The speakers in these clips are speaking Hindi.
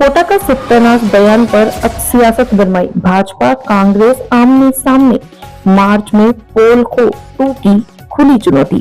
कोटा का सत्यानाश बयान पर अब सियासत गरमाई। भाजपा कांग्रेस आमने सामने, मार्च में पोल खोल 2 की खुली चुनौती।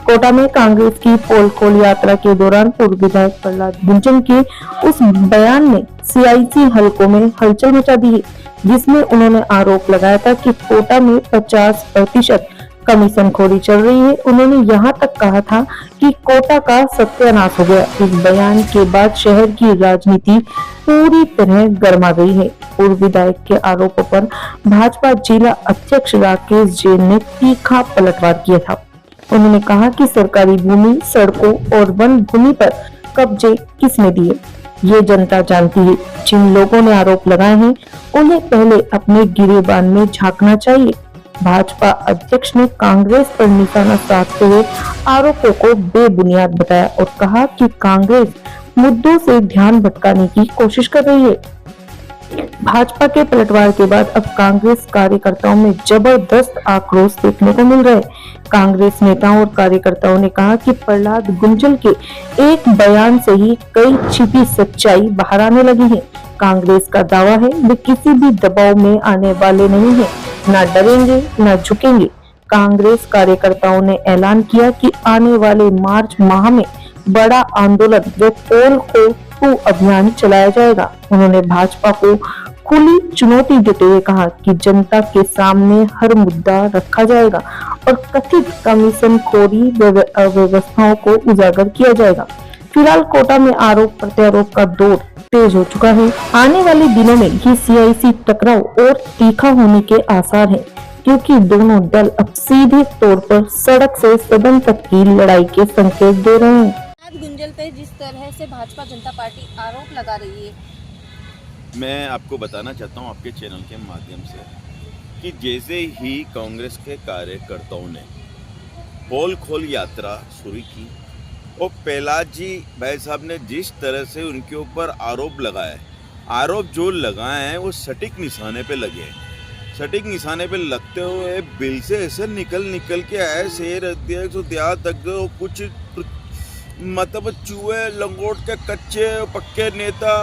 कोटा में कांग्रेस की पोल खोल यात्रा के दौरान पूर्व विधायक प्रहलाद गुंजन के उस बयान ने सियासी हलकों में हलचल मचा दी है, जिसमें उन्होंने आरोप लगाया था कि कोटा में 50% कमीशनखोरी चल रही है। उन्होंने यहां तक कहा था कि कोटा का सत्यानाश हो गया। इस बयान के बाद शहर की राजनीति पूरी तरह गर्मा गई है। पूर्व विधायक के आरोपों पर भाजपा जिला अध्यक्ष राकेश जैन ने तीखा पलटवार किया था। उन्होंने कहा कि सरकारी भूमि, सड़कों और वन भूमि पर कब्जे किसने दिए, ये जनता जानती है। जिन लोगों ने आरोप लगाए हैं, उन्हें पहले अपने गिरेबान में झांकना चाहिए। भाजपा अध्यक्ष ने कांग्रेस पर निशाना साधते हुए आरोपों को बेबुनियाद बताया और कहा कि कांग्रेस मुद्दों से ध्यान भटकाने की कोशिश कर रही है। भाजपा के पलटवार के बाद अब कांग्रेस कार्यकर्ताओं में जबरदस्त आक्रोश देखने को मिल रहा है। कांग्रेस नेताओं और कार्यकर्ताओं ने कहा कि प्रहलाद गुंजन के एक बयान से ही कई छिपी सच्चाई बाहर आने लगी है। कांग्रेस का दावा है वे किसी भी दबाव में आने वाले नहीं है, न डरेंगे न झुकेंगे। कांग्रेस कार्यकर्ताओं ने ऐलान किया कि आने वाले मार्च माह में बड़ा आंदोलन व पोल खोल 2 अभियान चलाया जाएगा। उन्होंने भाजपा को खुली चुनौती देते हुए कहा कि जनता के सामने हर मुद्दा रखा जाएगा और कथित कमीशनखोरी व अव्यवस्थाओं को उजागर किया जाएगा। फिलहाल कोटा में आरोप प्रत्यारोप का दौर तेज हो चुका है। आने वाले दिनों में ये सियासी टकराव और तीखा होने के आसार हैं, क्योंकि दोनों दल अब सीधे तौर पर सड़क से सदन तक की लड़ाई के संकेत दे रहे हैं। गुंजल पे जिस तरह से भाजपा जनता पार्टी आरोप लगा रही है, मैं आपको बताना चाहता हूं आपके चैनल के माध्यम से कि जैसे ही कांग्रेस के कार्यकर्ताओं ने पोल खोल यात्रा शुरू की और प्रहलाद जी भाई साहब ने जिस तरह से उनके ऊपर आरोप लगाए, आरोप जो लगाए हैं वो सटीक निशाने पे लगे हैं। सटीक निशाने पे लगते हुए बिल से ऐसे निकल के आए शेर अध्यक्ष देहात कुछ मतलब चूहे लंगोट के कच्चे पक्के नेता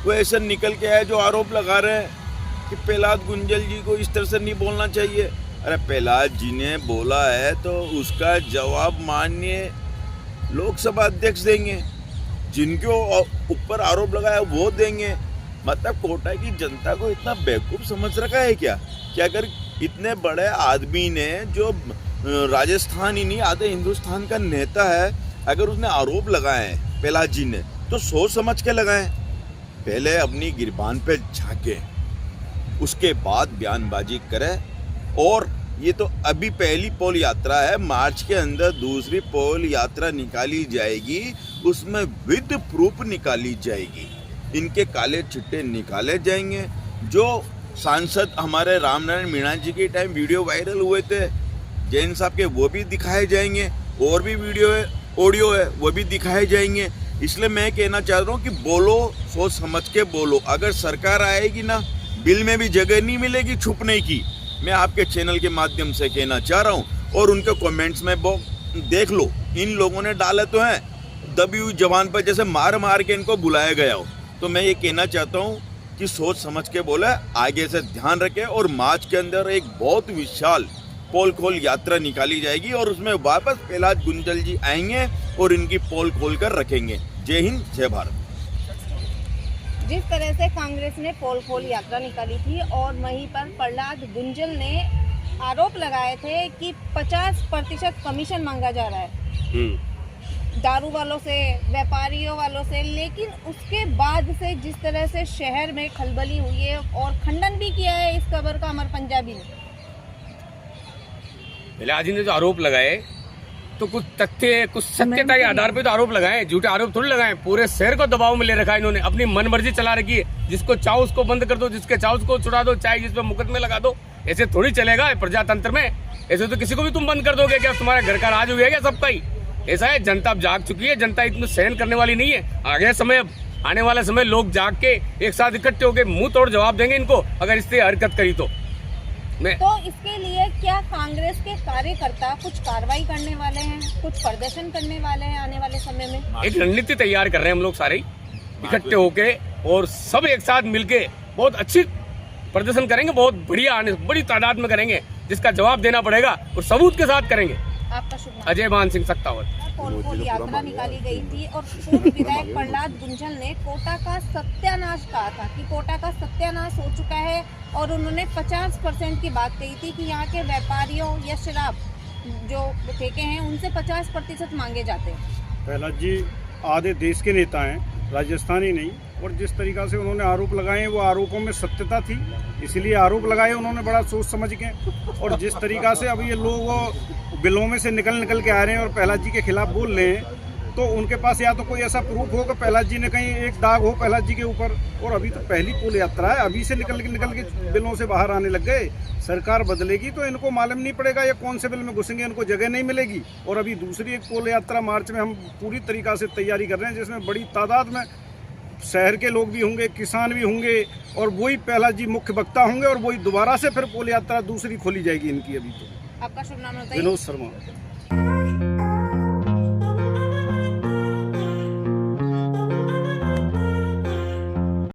वो ऐसे निकल के आए जो आरोप लगा रहे हैं कि प्रहलाद गुंजल जी को इस तरह से नहीं बोलना चाहिए। अरे प्रहलाद जी ने बोला है तो उसका जवाब माननीय लोकसभा अध्यक्ष देंगे, जिनके ऊपर आरोप लगाया वो देंगे। मतलब कोटा की जनता को इतना बेवकूफ समझ रखा है क्या कि अगर इतने बड़े आदमी ने जो राजस्थान ही नहीं आधे हिंदुस्तान का नेता है, अगर उसने आरोप लगाए हैं प्रहलाद जी ने तो सोच समझ के लगाए। पहले अपनी गिरबान पे झांके, उसके बाद बयानबाजी करे। और ये तो अभी पहली पोल यात्रा है, मार्च के अंदर दूसरी पोल यात्रा निकाली जाएगी, उसमें विद प्रूफ निकाली जाएगी। इनके काले चिट्टे निकाले जाएंगे। जो सांसद हमारे रामनारायण मीणा जी के टाइम वीडियो वायरल हुए थे जैन साहब के, वो भी दिखाए जाएंगे। और भी वीडियो है, ऑडियो है, वो भी दिखाए जाएंगे। इसलिए मैं कहना चाह रहा हूँ कि बोलो, सोच समझ के बोलो। अगर सरकार आएगी ना, बिल में भी जगह नहीं मिलेगी छुपने की। मैं आपके चैनल के माध्यम से कहना चाह रहा हूँ। और उनके कमेंट्स में देख लो, इन लोगों ने डाले तो हैं दबी हुई जवान पर, जैसे मार के इनको बुलाया गया हो। तो मैं ये कहना चाहता हूँ कि सोच समझ के बोले, आगे से ध्यान रखें। और मार्च के अंदर एक बहुत विशाल पोल खोल यात्रा निकाली जाएगी और उसमें वापस प्रहलाद गुंजल जी आएंगे और इनकी पोल खोल कर रखेंगे। जय हिंद, जय भारत। जिस तरह से कांग्रेस ने पोल खोल यात्रा निकाली थी और वहीं पर प्रहलाद गुंजल ने आरोप लगाए थे कि 50% कमीशन मांगा जा रहा है दारू वालों से, व्यापारियों वालों से। लेकिन उसके बाद से जिस तरह से शहर में खलबली हुई है और खंडन भी किया है इस खबर का अमर पंजाबी ने। प्रहलाद जी ने जो आरोप लगाए तो कुछ तथ्य, कुछ सत्यता के आधार पे तो आरोप लगाए, झूठे आरोप थोड़ी लगाए। पूरे शहर को दबाव में ले रखा है इन्होंने, अपनी मन मर्जी चला रखी है। जिसको चाहो उसको बंद कर दो, जिसके चाहो उसको छुड़ा दो, चाहे जिस पे मुकदमे लगा दो। ऐसे थोड़ी चलेगा प्रजातंत्र में। ऐसे तो किसी को भी तुम बंद कर दोगे क्या? तुम्हारा घर का राज हो गया क्या सबका ही? ऐसा है, जनता अब जाग चुकी है। जनता इतनी सहन करने वाली नहीं है। आगे समय, आने वाला समय लोग जाग के एक साथ इकट्ठे होकर मुंह तोड़ जवाब देंगे इनको, अगर इससे हरकत करी तो। तो इसके लिए क्या कांग्रेस के कार्यकर्ता कुछ कार्रवाई करने वाले हैं, कुछ प्रदर्शन करने वाले हैं आने वाले समय में? एक रणनीति तैयार कर रहे हैं हम लोग सारे इकट्ठे होके। और सब एक साथ मिलके बहुत अच्छी प्रदर्शन करेंगे, बहुत बढ़िया आने बड़ी तादाद में करेंगे, जिसका जवाब देना पड़ेगा और सबूत के साथ करेंगे। आपका शुभ नाम? अजय मान सिंह सक्तावत। पोल खोल यात्रा निकाली गई थी और पूर्व विधायक प्रहलाद गुंजल ने कोटा का सत्यानाश कहा था कि कोटा का सत्यानाश हो चुका है और उन्होंने 50% की बात कही थी कि यहाँ के व्यापारियों या शराब जो ठेके हैं उनसे 50% मांगे जाते हैं। प्रहलाद जी आधे देश के नेता हैं, राजस्थानी नहीं, और जिस तरीका से उन्होंने आरोप लगाए वो आरोपों में सत्यता थी, इसलिए आरोप लगाए उन्होंने बड़ा सोच समझ के। और जिस तरीका से अब ये लोग बिलों में से निकल के आ रहे हैं और प्रहलाद जी के खिलाफ बोल रहे हैं, तो उनके पास या तो कोई ऐसा प्रूफ हो कि प्रहलाद जी ने कहीं एक दाग हो प्रहलाद जी के ऊपर। और अभी तो पहली पोल यात्रा है, अभी से निकल के बिलों से बाहर आने लग गए। सरकार बदलेगी तो इनको मालूम नहीं पड़ेगा ये कौन से बिल में घुसेंगे, इनको जगह नहीं मिलेगी। और अभी दूसरी एक पोल यात्रा मार्च में हम पूरी तरीका से तैयारी कर रहे हैं, जिसमें बड़ी तादाद में शहर के लोग भी होंगे, किसान भी होंगे, और वही प्रहलाद जी मुख्य वक्ता होंगे और वही दोबारा से फिर पोल यात्रा दूसरी खोली जाएगी इनकी। अभी तो आपका शुभ नाम बताइए? विनोद शर्मा।